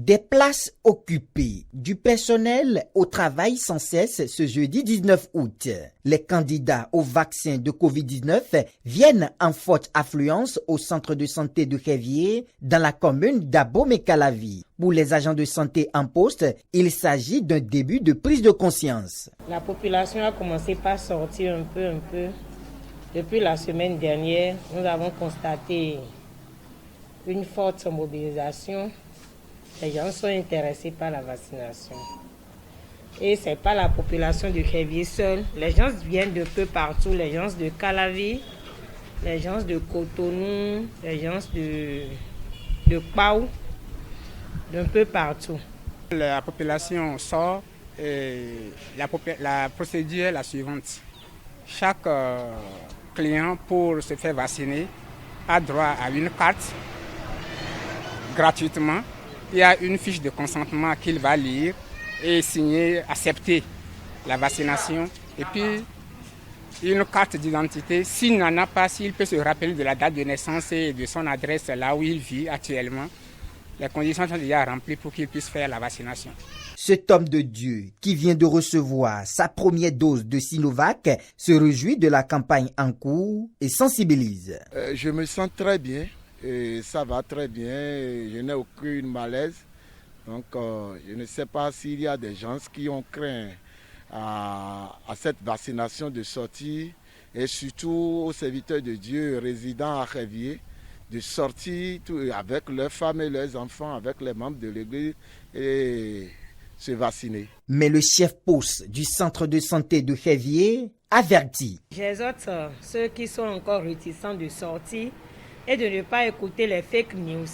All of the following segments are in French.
Des places occupées, du personnel au travail sans cesse ce jeudi 19 août. Les candidats au vaccin de Covid-19 viennent en forte affluence au centre de santé de Révier dans la commune d'Abomey-Calavi. Pour les agents de santé en poste, il s'agit d'un début de prise de conscience. La population a commencé par sortir un peu. Depuis la semaine dernière, nous avons constaté une forte mobilisation. Les gens sont intéressés par la vaccination. Et ce n'est pas la population de Révier seule. Les gens viennent de peu partout. Les gens de Calavi, les gens de Cotonou, les gens de Pau, d'un peu partout. La population sort et la procédure est la suivante. Chaque client, pour se faire vacciner, a droit à une carte gratuitement. Il y a une fiche de consentement qu'il va lire et signer, accepter la vaccination. Et puis, une carte d'identité. S'il n'en a pas, s'il peut se rappeler de la date de naissance et de son adresse là où il vit actuellement, les conditions sont déjà remplies pour qu'il puisse faire la vaccination. Cet homme de Dieu qui vient de recevoir sa première dose de Sinovac se réjouit de la campagne en cours et sensibilise. Je me sens très bien. Et ça va très bien, je n'ai aucune malaise. Donc je ne sais pas s'il y a des gens qui ont craint à cette vaccination de sortir, et surtout aux serviteurs de Dieu résidant à Révier, de sortir avec leurs femmes et leurs enfants, avec les membres de l'église et se vacciner. Mais le chef poste du centre de santé de Révier avertit. J'exhorte ceux qui sont encore réticents de sortir et de ne pas écouter les fake news.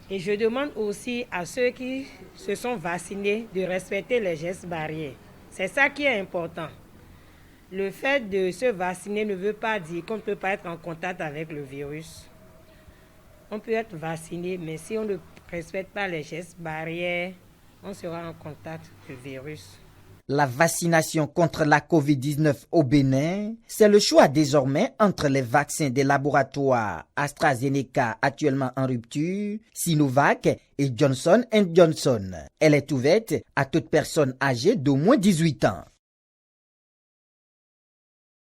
Et je demande aussi à ceux qui se sont vaccinés de respecter les gestes barrières. C'est ça qui est important. Le fait de se vacciner ne veut pas dire qu'on ne peut pas être en contact avec le virus. On peut être vacciné, mais si on ne respecte pas les gestes barrières, on sera en contact avec le virus. La vaccination contre la Covid-19 au Bénin, c'est le choix désormais entre les vaccins des laboratoires AstraZeneca actuellement en rupture, Sinovac et Johnson & Johnson. Elle est ouverte à toute personne âgée d'au moins 18 ans.